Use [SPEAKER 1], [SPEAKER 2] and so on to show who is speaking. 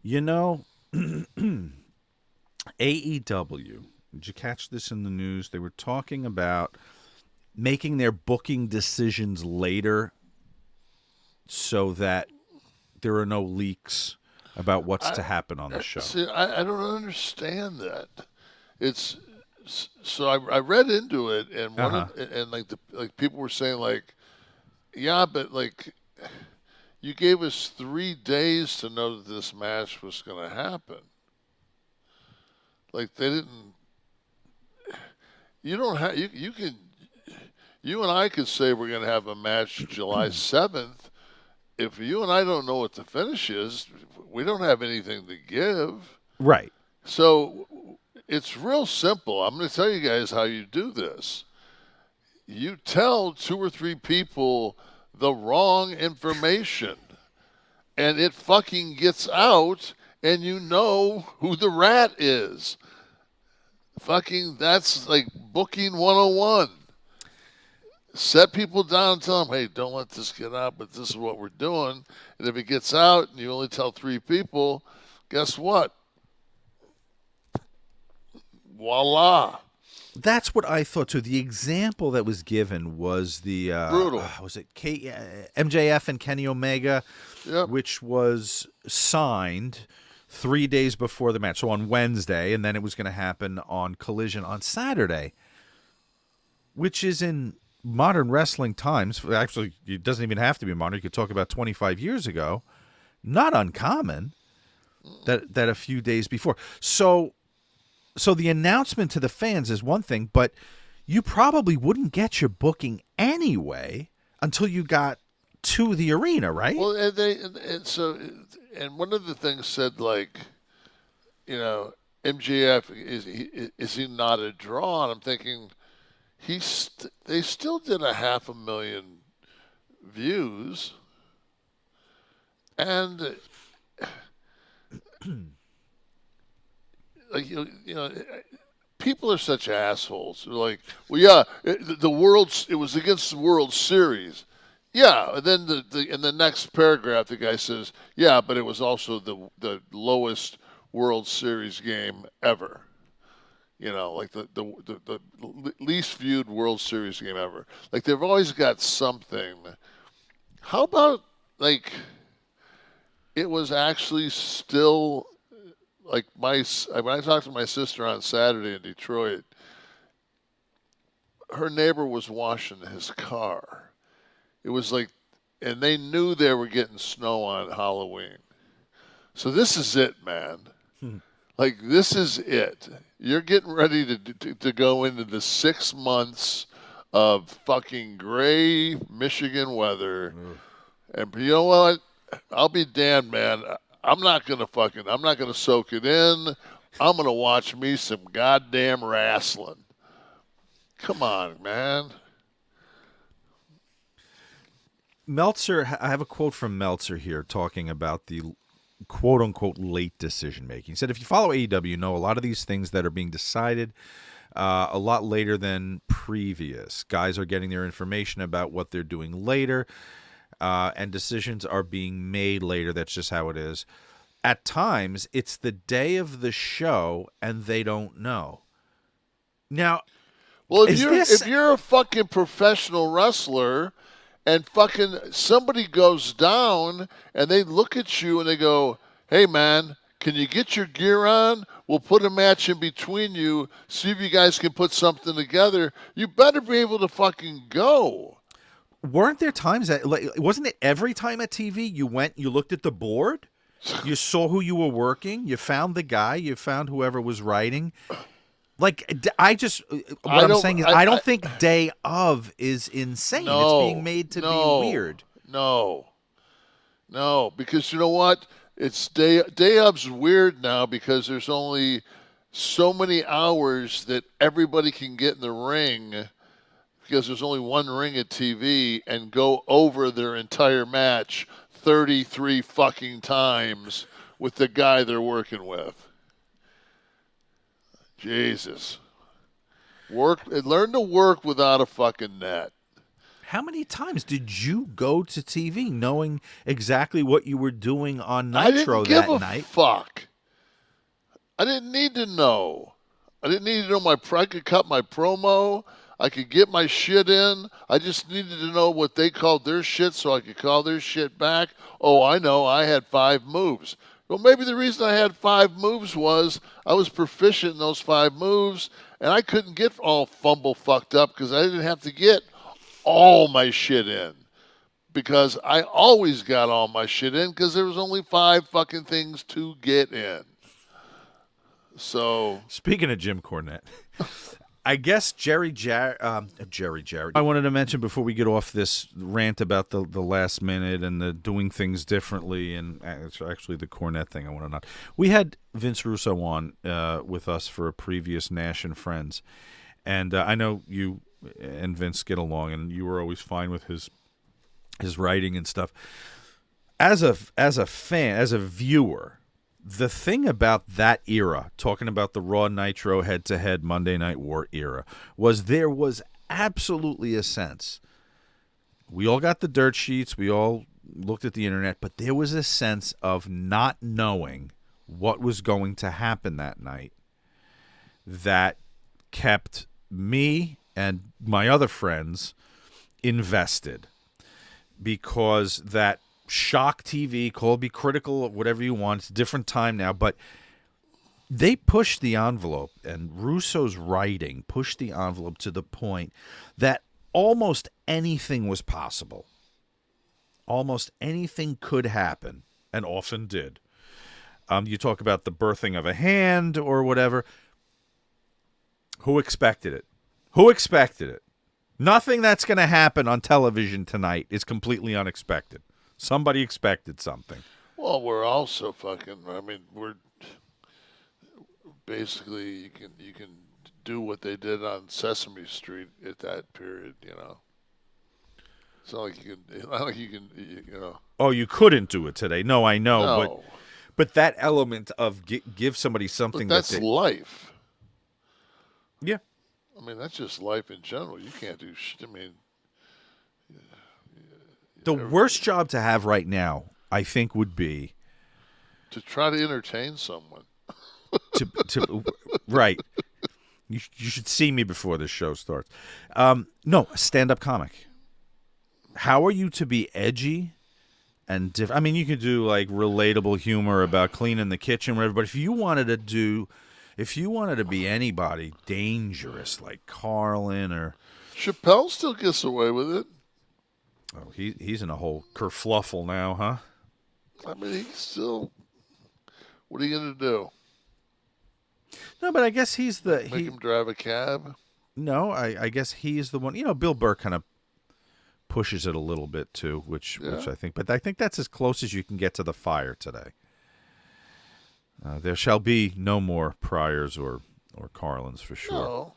[SPEAKER 1] You know, AEW, did you catch this in the news? They were talking about making their booking decisions later so that there are no leaks about what's
[SPEAKER 2] I
[SPEAKER 1] to happen on the show.
[SPEAKER 2] see. I don't understand that. It's so I read into it, and
[SPEAKER 1] Uh huh.
[SPEAKER 2] like people were saying like, yeah, but like you gave us 3 days to know that this match was going to happen. Like they didn't. You don't have. You can. You and I could say we're going to have a match July 7th. If you and I don't know what the finish is, we don't have anything to give.
[SPEAKER 1] Right.
[SPEAKER 2] So it's real simple. I'm going to tell you guys how you do this. You tell two or three people the wrong information, and it fucking gets out, and you know who the rat is. Fucking, that's like booking 101. Set people down and tell them, hey, don't let this get out, but this is what we're doing. And if it gets out and you only tell three people, guess what? Voila.
[SPEAKER 1] That's what I thought too. The example that was given was the
[SPEAKER 2] Brutal.
[SPEAKER 1] was it MJF and Kenny Omega,
[SPEAKER 2] Yep.
[SPEAKER 1] which was signed 3 days before the match, so on Wednesday, and then it was going to happen on Collision on Saturday, which is in modern wrestling times. Actually, it doesn't even have to be modern. You could talk about 25 years ago. Not uncommon that a few days before. So the announcement to the fans is one thing, but you probably wouldn't get your booking anyway until you got to the arena, right?
[SPEAKER 2] Well, and one of the things said like, MJF is he not a draw? And I'm thinking they still did a 500,000 views, and like people are such assholes. They're like, well, yeah, it was against the World Series. Yeah, and then in the next paragraph, the guy says, yeah, but it was also the lowest World Series game ever. Like the least viewed World Series game ever. Like they've always got something. How about like it was actually still like when I talked to my sister on Saturday in Detroit, her neighbor was washing his car. It was like, and they knew they were getting snow on Halloween. So this is it, man. Like this is it. You're getting ready to go into the 6 months of fucking gray Michigan weather, and you know what? I'll be damned, man. I'm not gonna soak it in. I'm gonna watch me some goddamn wrestling. Come on, man.
[SPEAKER 1] Meltzer, I have a quote from Meltzer here talking about the quote unquote late decision making. He said, if you follow AEW, you know a lot of these things that are being decided a lot later than previous. Guys are getting their information about what they're doing later, and decisions are being made later. That's just how it is. At times, it's the day of the show, and they don't know. Now,
[SPEAKER 2] Well,
[SPEAKER 1] is this
[SPEAKER 2] if you're a fucking professional wrestler, and fucking somebody goes down, and they look at you and they go, "Hey, man, can you get your gear on? We'll put a match in between you. See if you guys can put something together." You better be able to fucking go.
[SPEAKER 1] weren't there times that like, wasn't it every time at TV you went, you looked at the board, you saw who you were working, you found the guy, you found whoever was writing. Like I just what
[SPEAKER 2] I
[SPEAKER 1] I'm
[SPEAKER 2] don't.
[SPEAKER 1] saying is I
[SPEAKER 2] I
[SPEAKER 1] don't think day of is insane. It's being
[SPEAKER 2] no,
[SPEAKER 1] made to be
[SPEAKER 2] no,
[SPEAKER 1] weird.
[SPEAKER 2] no, no. Because you know what? It's day up's weird now because there's only so many hours that everybody can get in the ring because there's only one ring at TV and go over their entire match 33 fucking times with the guy they're working with. Jesus. Learn to work without a fucking net.
[SPEAKER 1] How many times did you go to TV knowing exactly what you were doing on
[SPEAKER 2] I
[SPEAKER 1] Nitro
[SPEAKER 2] didn't give
[SPEAKER 1] that
[SPEAKER 2] a
[SPEAKER 1] night?
[SPEAKER 2] fuck. I didn't need to know. I didn't need to know I could cut my promo. I could get my shit in. I just needed to know what they called their shit so I could call their shit back. Oh, I know. I had 5 moves. Well, maybe the reason I had 5 moves was I was proficient in those 5 moves, and I couldn't get all fumble fucked up because I didn't have to get all my shit in. Because I always got all my shit in because there was only 5 fucking things to get in. So
[SPEAKER 1] Speaking of Jim Cornette, I guess Jerry Jarrett. I wanted to mention before we get off this rant about the last minute and the doing things differently, and it's actually the Cornette thing I want to know. We had Vince Russo on with us for a previous Nash and Friends, and I know you and Vince get along, and you were always fine with his writing and stuff. As a fan, as a viewer, the thing about that era, talking about the Raw Nitro head-to-head Monday Night War era, was there was absolutely a sense. We all got the dirt sheets, we all looked at the internet, but there was a sense of not knowing what was going to happen that night that kept me and my other friends invested, because that shock TV, be critical of whatever you want, it's a different time now, but they pushed the envelope, and Russo's writing pushed the envelope to the point that almost anything was possible. Almost anything could happen, and often did. You talk about the birthing of a hand or whatever. Who expected it? Who expected it? Nothing that's going to happen on television tonight is completely unexpected. Somebody expected something.
[SPEAKER 2] well, we're also fucking. I mean, we're basically you can do what they did on Sesame Street at that period. You know, it's not like you can. It's not like you can. You know.
[SPEAKER 1] Oh, you couldn't do it today. No, I know,
[SPEAKER 2] No,
[SPEAKER 1] but that element of give somebody something
[SPEAKER 2] but that's
[SPEAKER 1] that they,
[SPEAKER 2] life.
[SPEAKER 1] yeah.
[SPEAKER 2] I mean, that's just life in general. You can't do. I mean,
[SPEAKER 1] The worst job to have right now, I think, would be
[SPEAKER 2] to try to entertain someone.
[SPEAKER 1] to right. You should see me before this show starts. No, a stand-up comic. How are you to be edgy and different? I mean, you could do like relatable humor about cleaning the kitchen, whatever. But if you wanted to be anybody dangerous like Carlin or
[SPEAKER 2] Chappelle still gets away with it.
[SPEAKER 1] oh, he's in a whole kerfluffle now, huh?
[SPEAKER 2] I mean, he's still. What are you gonna do?
[SPEAKER 1] No, but I guess he's the
[SPEAKER 2] Make him drive a cab?
[SPEAKER 1] No, I guess he's the one. You know, Bill Burr kind of pushes it a little bit too, which I think. But I think that's as close as you can get to the fire today. There shall be no more Pryors or Carlins for sure.
[SPEAKER 2] No,